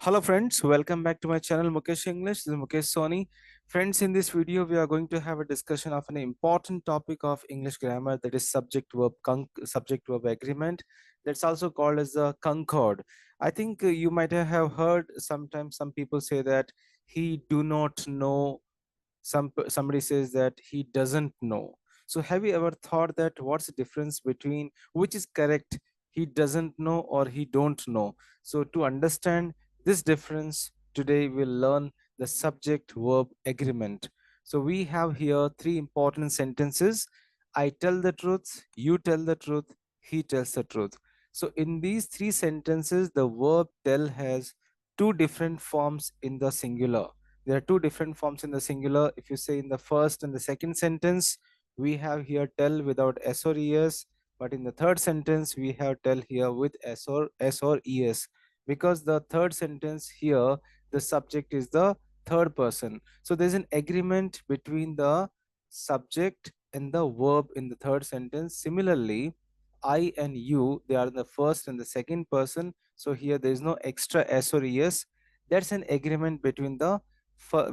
Hello friends, welcome back to my channel Mukesh English. This is Mukesh Soni. Friends, in this video we are going to have a discussion of an important topic of English grammar, that is subject verb agreement. That's also called as the Concord. I think you might have heard sometimes some people say that he do not know, somebody says that he doesn't know. So have you ever thought that what's the difference between which is correct, he doesn't know or he don't know? So to understand this difference, today we'll learn the subject verb agreement. So we have here three important sentences: I tell the truth, you tell the truth, he tells the truth. So in these three sentences, the verb tell has two different forms in the singular. There are two different forms in the singular. If you say in the first and the second sentence, we have here tell without s or es, but in the third sentence we have tell here with s or es, because the third sentence here, the subject is the third person. So there's an agreement between the subject and the verb in the third sentence. Similarly, I and you, they are in the first and the second person, so here there is no extra s or es. That's an agreement between the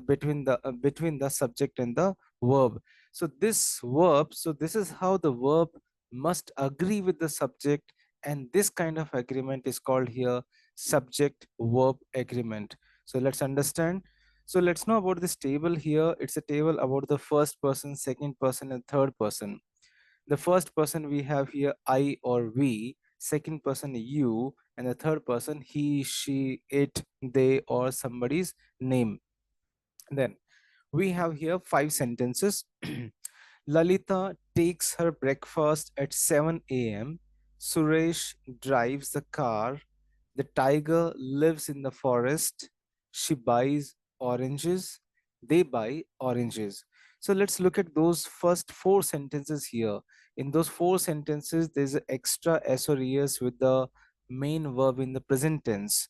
between the subject and the verb. So this is how the verb must agree with the subject, and this kind of agreement is called here subject verb agreement. So let's understand. So let's know about this table here. It's a table about the first person, second person, and third person. The first person we have here I or we, second person you, and the third person he, she, it, they, or somebody's name. Then we have here five sentences. Lalita takes her breakfast at 7 a.m. Suresh drives the car. The tiger lives in the forest. She buys oranges. They buy oranges. So let's look at those first four sentences here. In those four sentences, there's an extra s or es with the main verb in the present tense.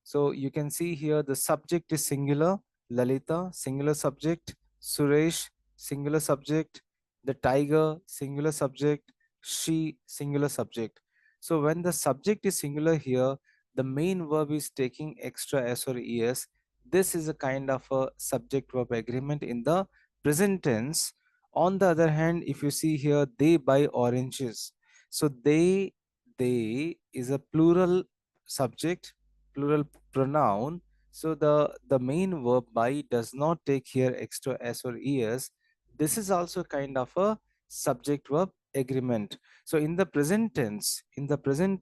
So you can see here the subject is singular, Lalita, singular subject, Suresh, singular subject, the tiger, singular subject, she, singular subject. So when the subject is singular here, the main verb is taking extra s or es. This is a kind of a subject verb agreement in the present tense. On the other hand, if you see here, they buy oranges. So they is a plural subject, plural pronoun. So the main verb by does not take here extra s or es. This is also kind of a subject verb agreement. So in the present tense, the present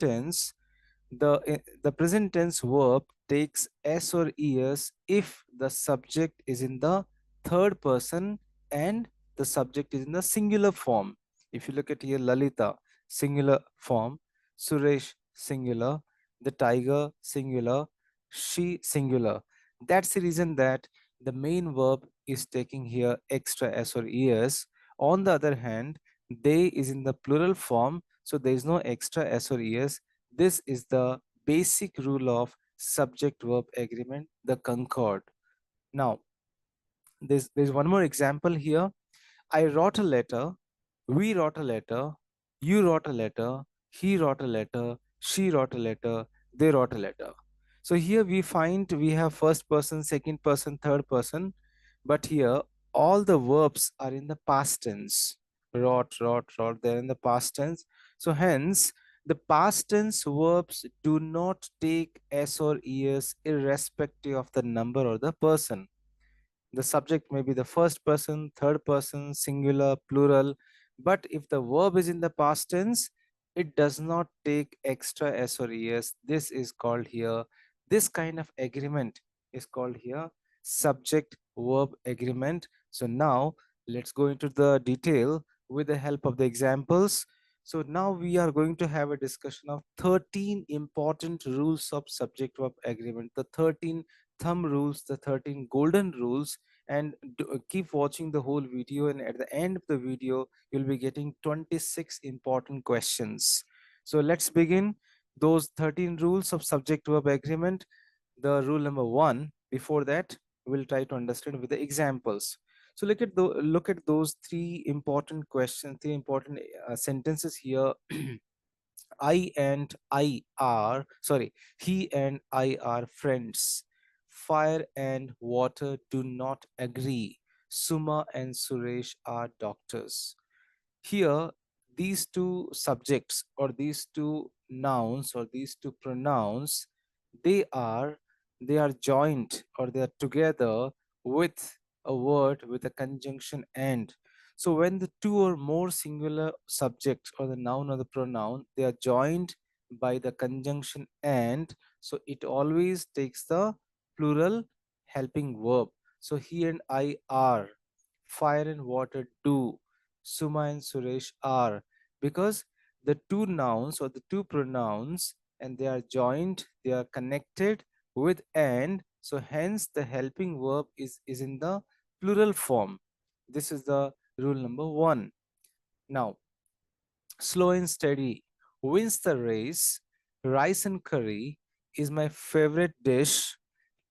tense verb takes s or es if the subject is in the third person and the subject is in the singular form. If you look at here, Lalita, singular form, Suresh, singular, the tiger, singular, she, singular. That's the reason that the main verb is taking here extra s or es. On the other hand, they is in the plural form, so there is no extra s or es. This is the basic rule of subject verb agreement, the Concord. Now, there's one more example here. I wrote a letter, we wrote a letter, you wrote a letter, he wrote a letter, she wrote a letter, they wrote a letter. So here we find we have first person, second person, third person, but here all the verbs are in the past tense. Wrote, they're in the past tense. So hence, the past tense verbs do not take s or es irrespective of the number or the person. The subject may be the first person, third person, singular, plural, but if the verb is in the past tense, it does not take extra s or es. This is called here, this kind of agreement is called here subject verb agreement. So now let's go into the detail with the help of the examples. So now we are going to have a discussion of 13 important rules of subject verb agreement, the 13 thumb rules, the 13 golden rules. And keep watching the whole video, and at the end of the video you'll be getting 26 important questions. So let's begin those 13 rules of subject verb agreement. The rule number 1, before that we'll try to understand with the examples. So look at those three important questions, three important sentences here. he and I are friends. Fire and water do not agree. Suma and Suresh are doctors. Here, these two subjects or these two nouns or these two pronouns, they are they are joined or they are together with a word with a conjunction and. So when the two or more singular subjects or the noun or the pronoun, they are joined by the conjunction and, so it always takes the plural helping verb. So he and I are, fire and water do, Suma and Suresh are, because the two nouns or the two pronouns and they are joined, they are connected with and, so hence the helping verb is in the plural form. This is the rule number one. Now, slow and steady wins the race. Rice and curry is my favorite dish.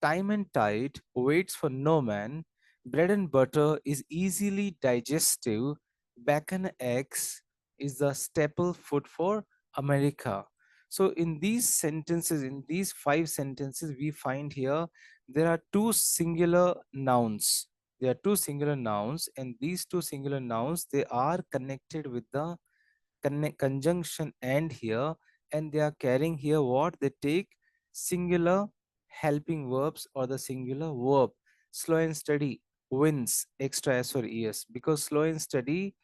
Time and tide waits for no man. Bread and butter is easily digestive. Bacon eggs is the staple food for America. So, in these sentences, in these five sentences, we find here there are two singular nouns. There are two singular nouns, and these two singular nouns they are connected with the conjunction and here, and they are carrying here what they take singular helping verbs or the singular verb. Slow and steady wins extra s for es because slow and steady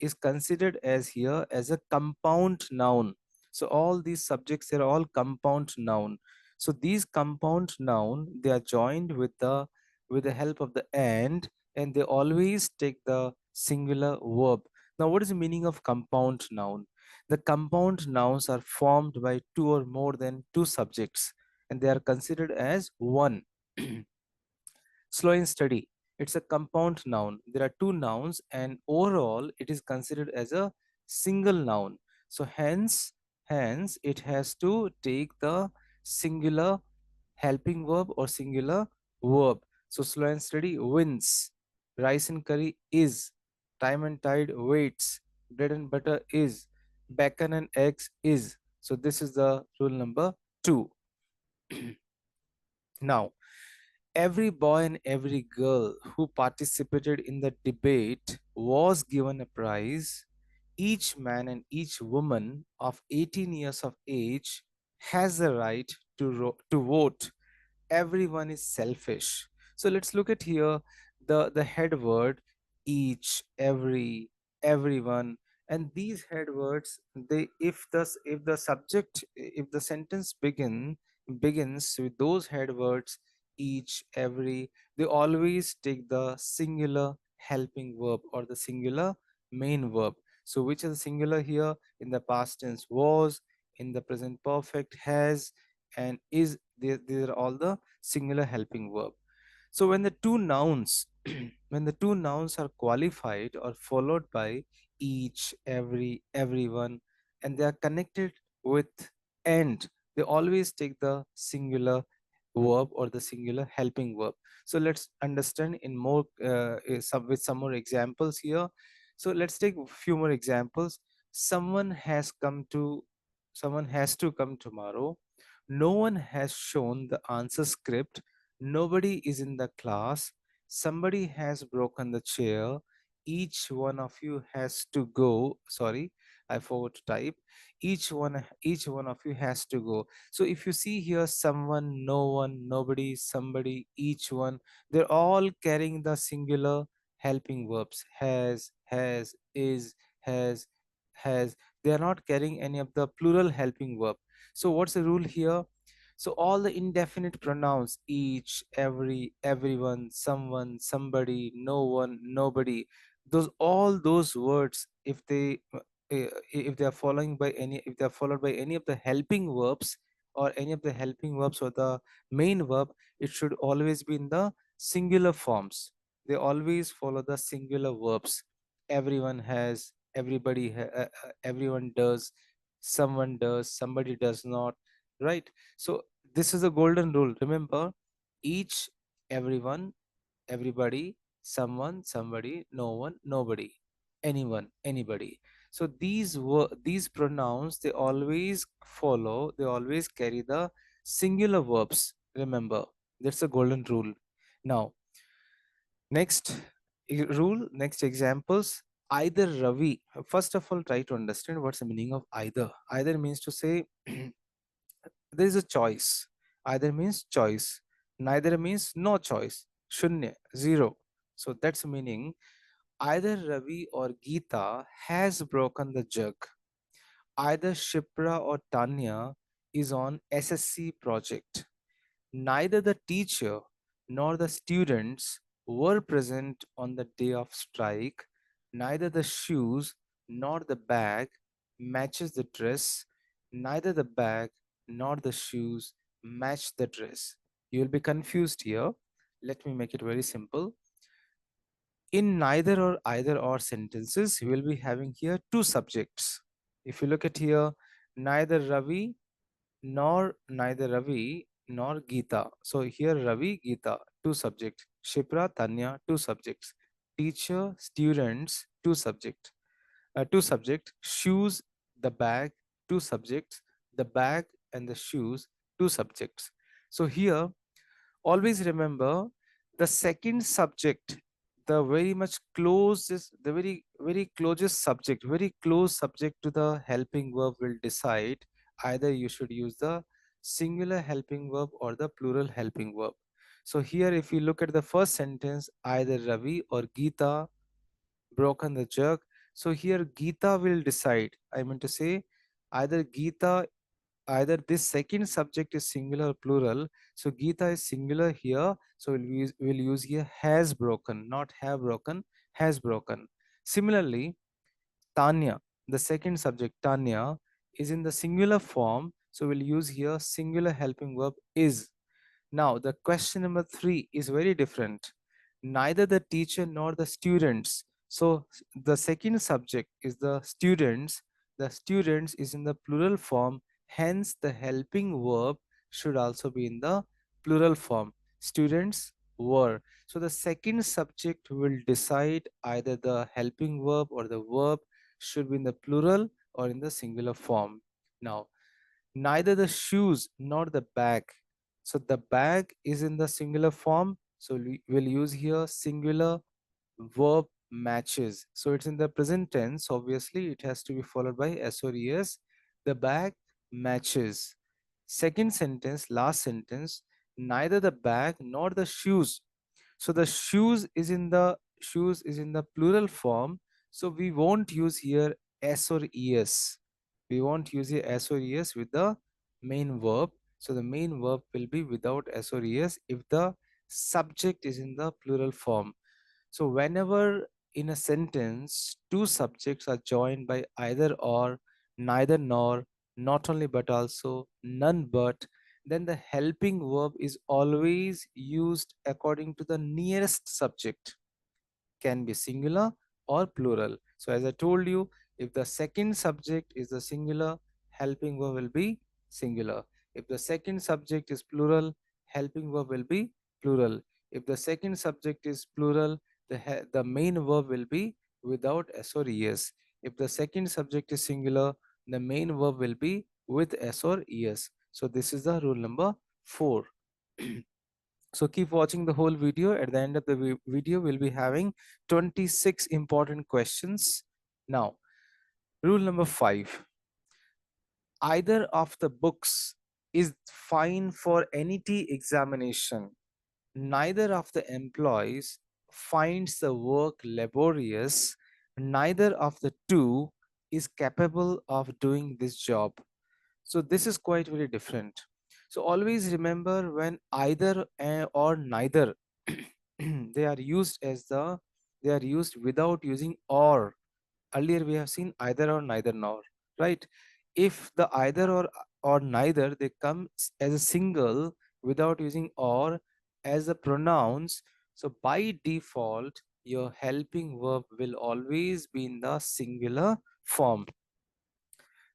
is considered as here as a compound noun. So all these subjects are all compound noun. So these compound noun they are joined with the help of the and they always take the singular verb. Now, what is the meaning of compound noun? The compound nouns are formed by two or more than two subjects, and they are considered as one. Slow and steady. It's a compound noun. There are two nouns, and overall, it is considered as a single noun. So, hence, it has to take the singular helping verb or singular verb. So, slow and steady wins. Rice and curry is. Time and tide waits. Bread and butter is. Bacon and eggs is. So, this is the rule number two. Now, every boy and every girl who participated in the debate was given a prize. Each man and each woman of 18 years of age has the right to vote. Everyone is selfish. So let's look at here the head word each, every, everyone, and these head words they if the subject if the sentence begins with those head words each, every, they always take the singular helping verb or the singular main verb. So which is the singular here? In the past tense was, in the present perfect has, and is. These are all the singular helping verb. So when the two nouns when the two nouns are qualified or followed by each, every, everyone, and they are connected with and, they always take the singular verb or the singular helping verb. So let's understand in more with some more examples here. So let's take a few more examples. Someone has come to Someone has to come tomorrow. No one has shown the answer script. Nobody is in the class. Somebody has broken the chair. Each one of you has to go. Sorry, I forgot to type. Each one of you has to go. So if you see here, someone, no one, nobody, somebody, each one, they're all carrying the singular helping verbs. Has. They are not carrying any of the plural helping verb. So what's the rule here? So all the indefinite pronouns, each, every, everyone, someone, somebody, no one, nobody, those all those words, if they are following by any if they are followed by any of the helping verbs or any of the helping verbs or the main verb, it should always be in the singular forms. They always follow the singular verbs. Everyone has, everyone does, someone does, somebody does not, right? So this is a golden rule. Remember, each, everyone, everybody, someone, somebody, no one, nobody, anyone, anybody. So these pronouns, they always carry the singular verbs. Remember, that's a golden rule. Now, next rule, next examples. Either Ravi. First of all, try to understand what's the meaning of either. Either means to say there is a choice. Either means choice. Neither means no choice. Shunya, zero. So that's meaning either Ravi or Geeta has broken the jug. Either Shipra or Tanya is on SSC project. Neither the teacher nor the students were present on the day of strike. Neither the shoes nor the bag matches the dress. Neither the bag nor the shoes match the dress. You will be confused here. Let me make it very simple. In neither or either or sentences, we will be having here two subjects. If you look at here, neither Ravi neither Ravi nor Geeta. So here Ravi, Geeta, two subjects. Shipra, Tanya, two subjects. Teacher, students, two subject. Shoes, the bag, two subjects. The bag and the shoes, two subjects. So here always remember the second subject, the very much closest, the very closest subject, very close subject to the helping verb will decide either you should use the singular helping verb or the plural helping verb. So here if you look at the first sentence, either Ravi or Geeta broken the jug. So here Geeta will decide, I mean to say either Geeta, either this second subject is singular or plural. So Geeta is singular here, so we'll use here has broken, not have broken, has broken. Similarly, Tanya, the second subject Tanya is in the singular form, so we'll use here singular helping verb is. Now, the question number 3 is very different. Neither the teacher nor the students. So, the second subject is the students. The students is in the plural form. Hence, the helping verb should also be in the plural form. Students were. So, the second subject will decide either the helping verb or the verb should be in the plural or in the singular form. Now, neither the shoes nor the bag. So the bag is in the singular form. So we will use here singular verb matches. So it's in the present tense. Obviously, it has to be followed by S or ES. The bag matches. Second sentence, last sentence, neither the bag nor the shoes. So the shoes is in the plural form. So we won't use here S or ES. We won't use here S or ES with the main verb. So the main verb will be without S or ES if the subject is in the plural form. So whenever in a sentence two subjects are joined by either or, neither nor, not only but also, none but, then the helping verb is always used according to the nearest subject, can be singular or plural. So as I told you, if the second subject is the singular, helping verb will be singular. If the second subject is plural, helping verb will be plural. If the second subject is plural, the main verb will be without S or ES. If the second subject is singular, the main verb will be with S or ES. So this is the rule number 4. So keep watching the whole video. At the end of the video, we'll be having 26 important questions. Now, rule number 5. Either of the books is fine for any T examination. Neither of the employees finds the work laborious. Neither of the two is capable of doing this job. So this is quite very different. So always remember when either or neither they are used they are used without using or. Earlier we have seen either or neither nor, right? If the either or neither they come as a single without using or as the pronouns, so by default your helping verb will always be in the singular form.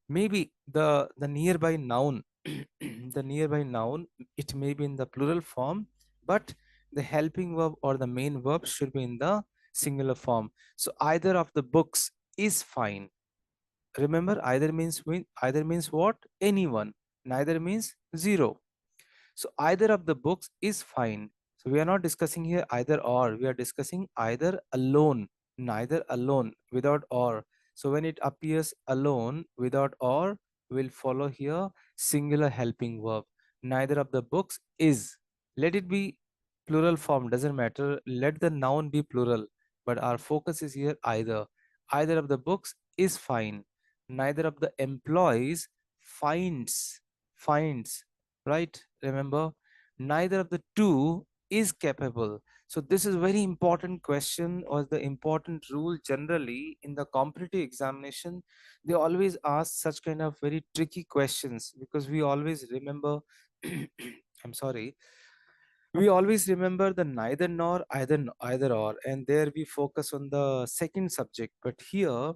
Maybe the nearby noun the nearby noun, it may be in the plural form, but the helping verb or the main verb should be in the singular form. So either of the books is fine. Remember, either means what? Anyone. Neither means zero. So either of the books is fine. So we are not discussing here either or. We are discussing either alone, neither alone, without or. So when it appears alone, without or, will follow here singular helping verb. Neither of the books is. Let it be plural form, doesn't matter. Let the noun be plural. But our focus is here either. Either of the books is fine. Neither of the employees finds, right? Remember, neither of the two is capable. So this is very important question, or the important rule generally in the competitive examination. They always ask such kind of very tricky questions because we always remember I'm sorry, we always remember the neither nor, either or, and there we focus on the second subject. But here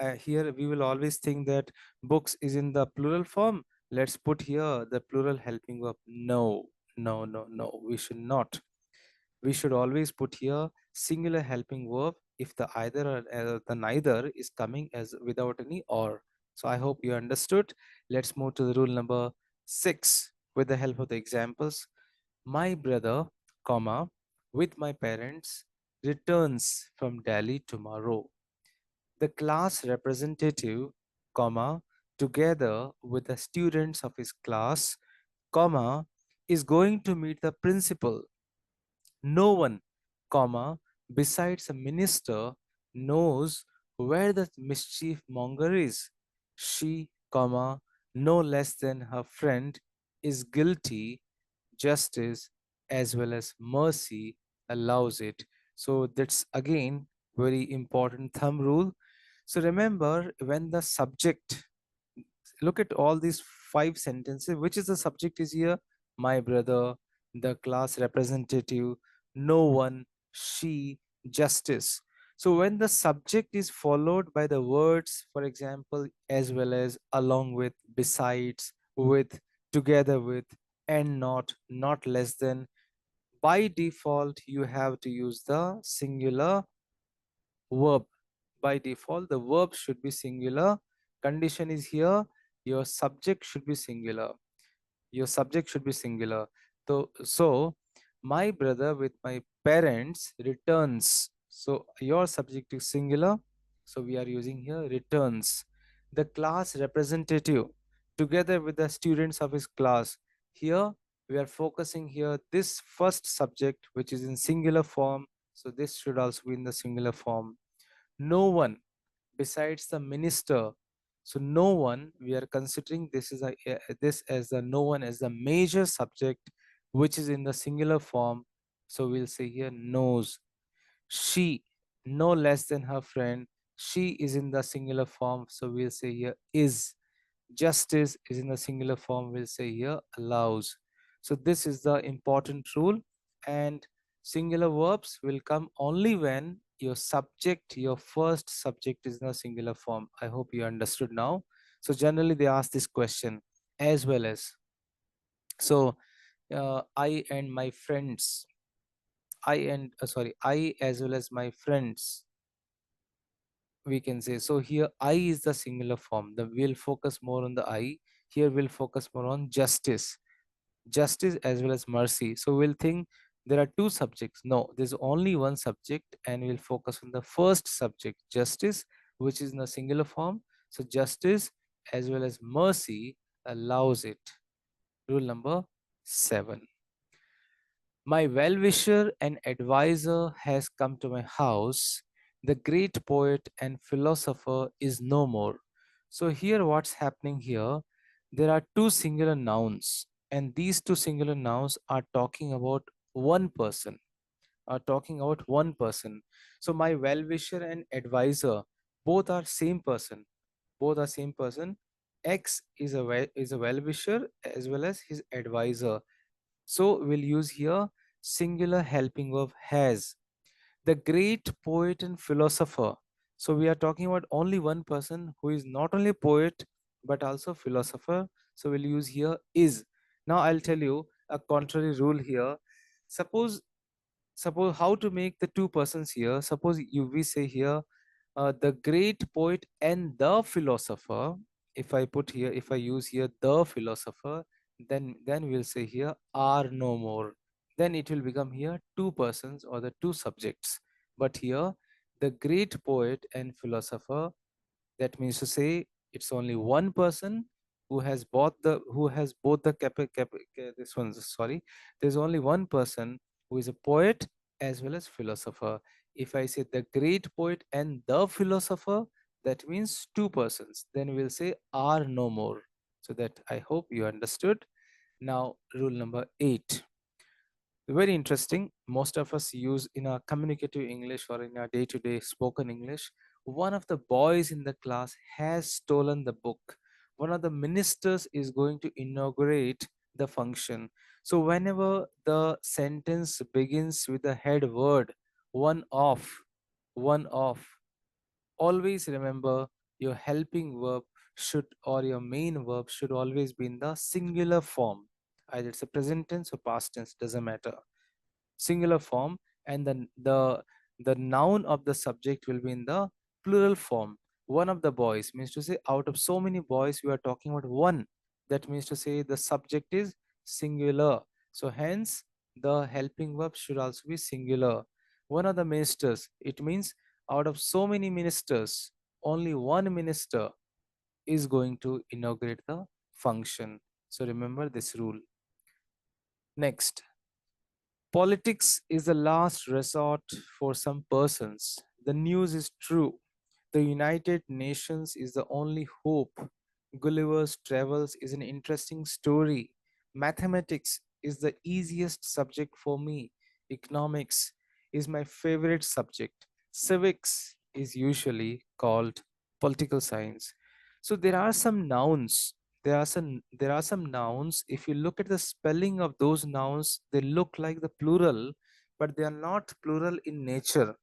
we will always think that books is in the plural form. Let's put here the plural helping verb. No, no, no, no, we should not. We should always put here singular helping verb if the either or the neither is coming as without any or. So I hope you understood. Let's move to the rule number 6 with the help of the examples. My brother, comma, with my parents, returns from Delhi tomorrow. The class representative, comma, together with the students of his class, comma, is going to meet the principal. No one, comma, besides a minister knows where the mischief monger is. She, comma, no less than her friend, is guilty. Justice as well as mercy allows it. So that's again very important thumb rule. So remember, when the subject, look at all these 5 sentences, which is the subject is here? My brother, the class representative, no one, she, justice. So when the subject is followed by the words, for example, as well as, along with, besides, with, together with, and not less than, by default you have to use the singular verb. By default the verb should be singular. Condition is here, your subject should be singular. Your subject should be singular. So my brother with my parents returns. So your subject is singular. So we are using here returns. The class representative together with the students of his class. Here we are focusing here this first subject which is in singular form. So this should also be in the singular form. No one besides the minister. So no one, we are considering this is this as the no one as the major subject which is in the singular form. So we'll say here knows. She, no less than her friend, she is in the singular form. So we'll say here is. Justice is in the singular form, we'll say here allows. So this is the important rule, and singular verbs will come only when your subject, your first subject is in a singular form. I hope you understood now. So generally they ask this question as well as. So I and my friends, I as well as my friends, we can say. So here I is the singular form. The we'll focus more on the I. Here we'll focus more on justice. Justice as well as mercy. So we'll think there are two subjects. No, there's only one subject, and we'll focus on the first subject, justice, which is in a singular form. So justice as well as mercy allows it. Rule number 7. My well-wisher and advisor has come to my house. The great poet and philosopher is no more. So here what's happening here, there are two singular nouns, and these two singular nouns are talking about one person, are talking about one person. So my well-wisher and advisor, both are same person, both are same person. X is a well-wisher as well as his advisor. So we'll use here singular helping verb has. The great poet and philosopher. So we are talking about only one person who is not only a poet but also philosopher. So we'll use here is. Now I'll tell you a contrary rule here. Suppose how to make the two persons here. Suppose we say here The great poet and the philosopher. If I put here, if I use here the philosopher, then we'll say here are no more. Then it will become here two persons or the two subjects. But here, the great poet and philosopher, that means to say it's only one person who has both the this one, sorry, there's only one person who is a poet as well as philosopher. If I say the great poet and the philosopher, that means two persons. Then we'll say are no more. So that I hope you understood. Now, rule number 8. Very interesting. Most of us use in our communicative English or in our day-to-day spoken English. One of the boys in the class has stolen the book. One of the ministers is going to inaugurate the function. So whenever the sentence begins with the head word one of, always remember your helping verb should, or your main verb should always be in the singular form. Either it's a present tense or past tense, doesn't matter, singular form. And then the noun of the subject will be in the plural form. One of the boys means to say out of so many boys we are talking about one. That means to say the subject is singular, so hence the helping verb should also be singular. One of the ministers, it means out of so many ministers only one minister is going to inaugurate the function. So remember this rule. Next, politics is the last resort for some persons. The news is true. The United Nations is the only hope. Gulliver's Travels is an interesting story. Mathematics is the easiest subject for me. Economics is my favorite subject. Civics is usually called political science. So there are some nouns. There are some nouns. If you look at the spelling of those nouns, they look like the plural, but they are not plural in nature.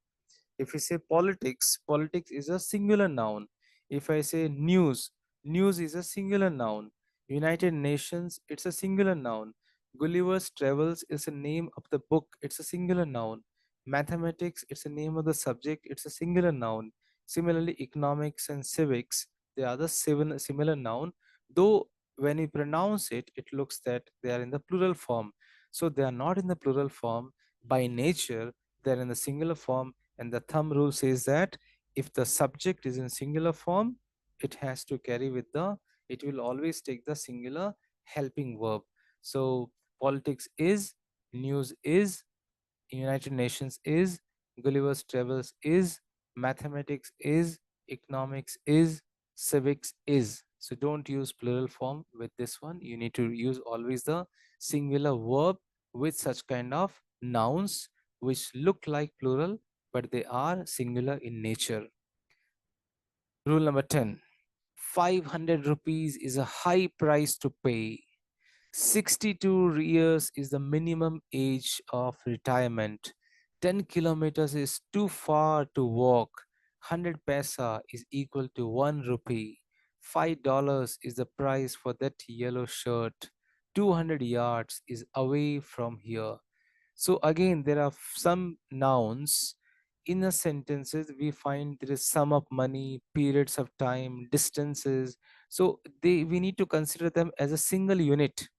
If we say politics, politics is a singular noun. If I say news, news is a singular noun. United Nations, it's a singular noun. Gulliver's Travels is a name of the book, it's a singular noun. Mathematics, it's a name of the subject, it's a singular noun. Similarly, economics and civics, they are the similar noun, though when we pronounce it, it looks that they are in the plural form. So they are not in the plural form by nature, they're in the singular form. And the thumb rule says that if the subject is in singular form, it has to carry with the, it will always take the singular helping verb. So politics is, news is, United Nations is, Gulliver's Travels is, mathematics is, economics is, civics is. So don't use plural form with this one. You need to use always the singular verb with such kind of nouns which look like plural but they are singular in nature. Rule number 10. 500 rupees is a high price to pay. 62 years is the minimum age of retirement. 10 kilometers is too far to walk. 100 paisa is equal to 1 rupee. $5 is the price for that yellow shirt. 200 yards is away from here. So again, there are some nouns in a sentences we find there is sum of money, periods of time, distances. So we need to consider them as a single unit.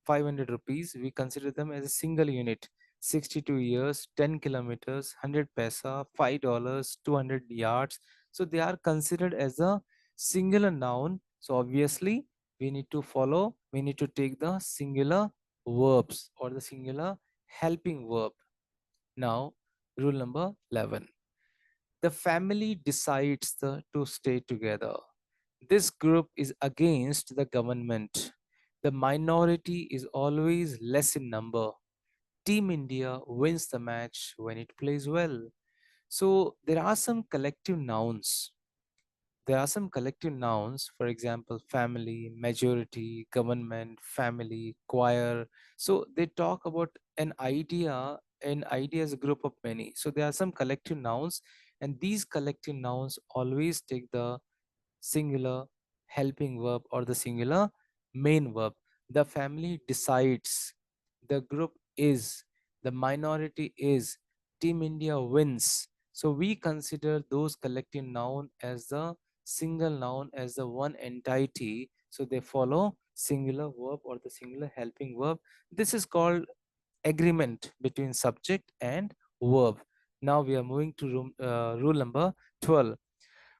500 rupees, we consider them as a single unit. 62 years, 10 kilometers, 100 paisa, $5, 200 yards. So they are considered as a singular noun. So obviously we need to take the singular verbs or the singular helping verb. Now, rule number 11. The family decides to stay together. This group is against the government. The minority is always less in number. Team India wins the match when it plays well. So there are some collective nouns. There are some collective nouns, for example, family, majority, government, family, choir. So they talk about an idea is a group of many. So there are some collective nouns, and these collective nouns always take the singular helping verb or the singular main verb. The family decides, the group is, the minority is, Team India wins. So we consider those collective noun as the single noun, as the one entity. So they follow singular verb or the singular helping verb. This is called agreement between subject and verb. Now we are moving to rule number 12.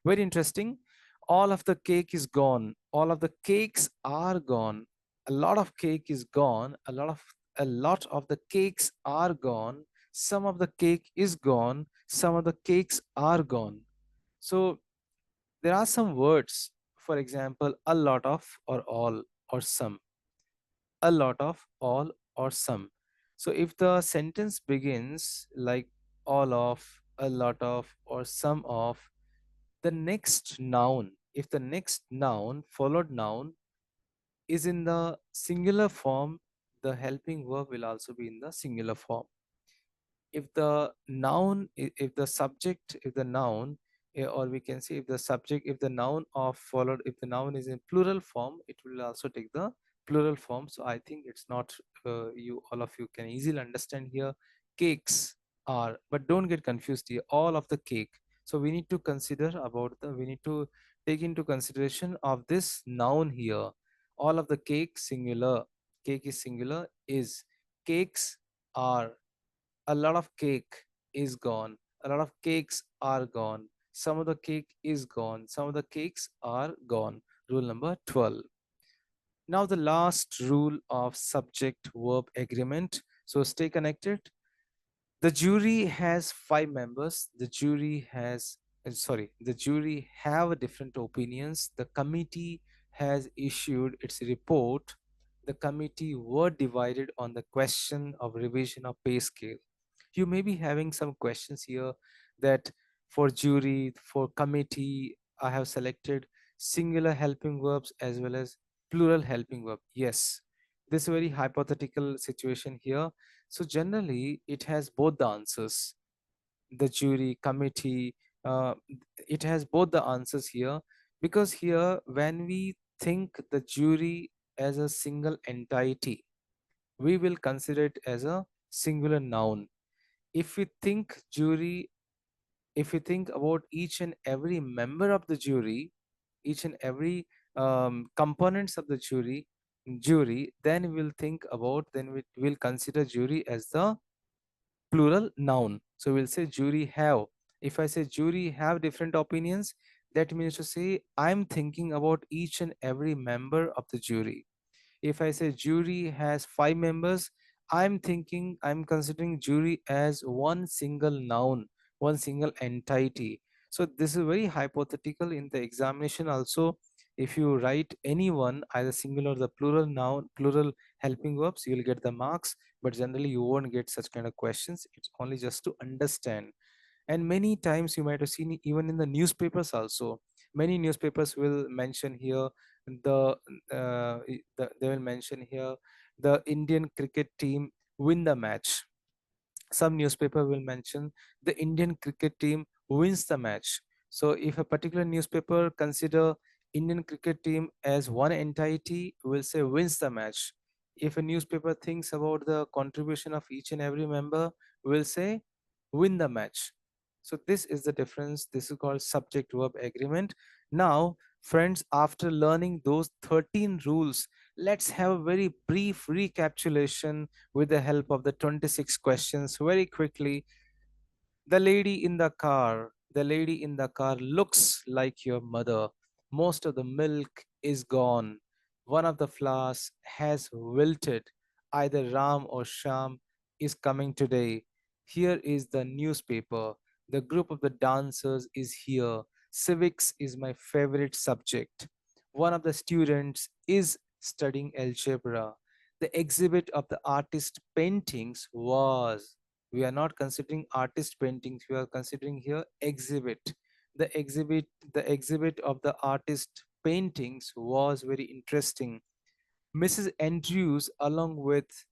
Very interesting. All of the cake is gone. All of the cakes are gone. A lot of cake is gone. A lot of the cakes are gone. Some of the cake is gone. Some of the cakes are gone. So there are some words, for example, a lot of, or all, or some. A lot of, all, or some. So if the sentence begins like all of, a lot of, or some of, the next noun, if the next noun, followed noun, is in the singular form, the helping verb will also be in the singular form. If the noun, if the subject, if the noun, or we can say if the subject, if the noun of followed, if the noun is in plural form, it will also take the plural form. So I think it's not, you all of you can easily understand here. Cakes are, but don't get confused here, all of the cake. So we need to consider about the, we need to take into consideration of this noun here. All of the cake, singular. Cake is singular, is. Cakes are. A lot of cake is gone. A lot of cakes are gone. Some of the cake is gone. Some of the cakes are gone. Rule number 12. Now the last rule of subject verb agreement. So stay connected. The jury has 5 members. The jury have different opinions. The committee has issued its report. The committee were divided on the question of revision of pay scale. You may be having some questions here that for jury, for committee, I have selected singular helping verbs as well as plural helping verb. Yes, this is a very hypothetical situation here. So generally, it has both the answers. The jury, committee, uh, it has both the answers here, because here when we think the jury as a single entity, we will consider it as a singular noun. If we think jury, if we think about each and every member of the jury, each and every components of the jury, then we'll think about, then we will consider jury as the plural noun. So we'll say jury have. If I say jury have different opinions, that means to say I'm thinking about each and every member of the jury. If I say jury has 5 members, I'm considering jury as one single noun, one single entity. So this is very hypothetical in the examination also. If you write anyone, either singular or the plural noun, plural helping verbs, you will get the marks. But generally, you won't get such kind of questions. It's only just to understand. And many times you might have seen even in the newspapers also, many newspapers will mention here the, they will mention here the Indian cricket team win the match. Some newspaper will mention the Indian cricket team wins the match. So if a particular newspaper consider Indian cricket team as one entity, will say wins the match. If a newspaper thinks about the contribution of each and every member, will say win the match. So this is the difference. This is called subject verb agreement. Now, friends, after learning those 13 rules, let's have a very brief recapitulation with the help of the 26 questions very quickly. The lady in the car, the lady in the car looks like your mother. Most of the milk is gone. One of the flowers has wilted. Either Ram or Sham is coming today. Here is the newspaper. The group of the dancers is here. Civics is my favorite subject. One of the students is studying algebra. The exhibit of the artist paintings was, we are not considering artist paintings, we are considering here exhibit. The exhibit of the artist paintings was very interesting. Mrs. Andrews along with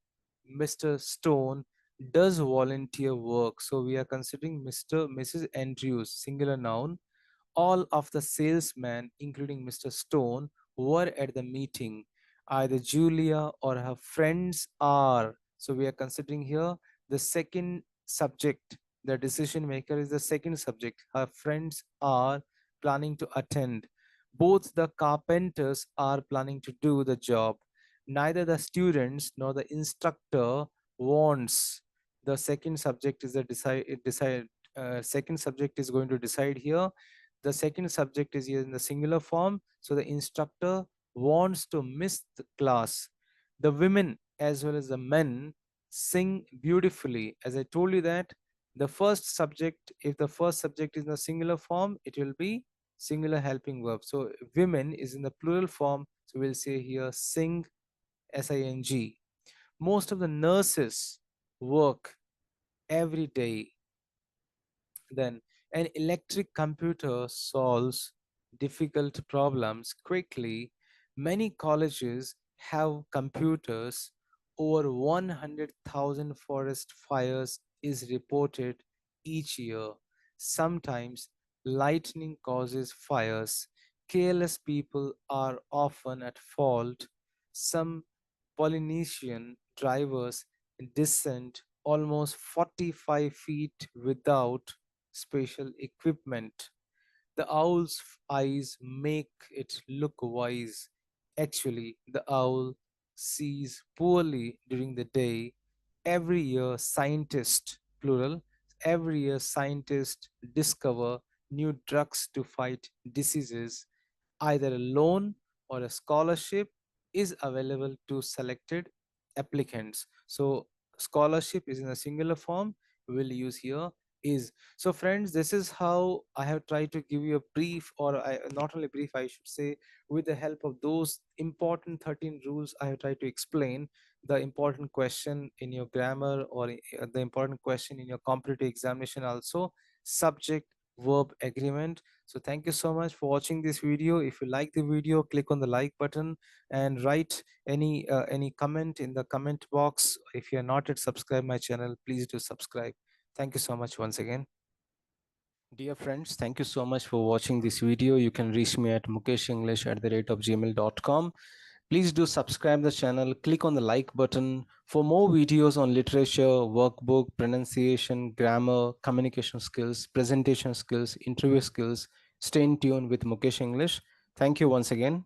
Mr. Stone does volunteer work. So we are considering Mrs. Andrews singular noun. All of the salesmen, including Mr. Stone, were at the meeting. Either Julia or her friends are. So we are considering here the second subject, The decision maker is the second subject. Her friends are planning to attend. Both the carpenters are planning to do the job. Neither the students nor the instructor wants. The second subject is the second subject is going to decide here. The second subject is here in the singular form. So the instructor wants to miss the class. The women as well as the men sing beautifully. As I told you that the first subject, if the first subject is in the singular form, it will be singular helping verb. So women is in the plural form. So we'll say here sing, S-I-N-G. Most of the nurses work every day. Then an electric computer solves difficult problems quickly. Many colleges have computers. Over 100,000 forest fires is reported each year. Sometimes lightning causes fires. Careless people are often at fault. Some Polynesian drivers descend almost 45 feet without special equipment. The owl's eyes make it look wise. Actually, the owl sees poorly during the day. Every year, scientists, plural, every year scientists discover new drugs to fight diseases. Either a loan or a scholarship is available to selected applicants. So scholarship is in a singular form. We'll use here is. So friends, this is how I have tried to give you a brief, or not only brief, I should say, with the help of those important 13 rules, I have tried to explain the important question in your grammar, or the important question in your competitive examination also. Subject verb agreement. So thank you so much for watching this video. If you like the video, click on the like button and write any comment in the comment box. If you are not yet subscribed my channel, please do subscribe. Thank you so much once again. Dear friends, thank you so much for watching this video. You can reach me at mukeshenglish@gmail.com. Please do subscribe the channel, click on the like button for more videos on literature, workbook, pronunciation, grammar, communication skills, presentation skills, interview skills. Stay in tune with Mukesh English. Thank you once again.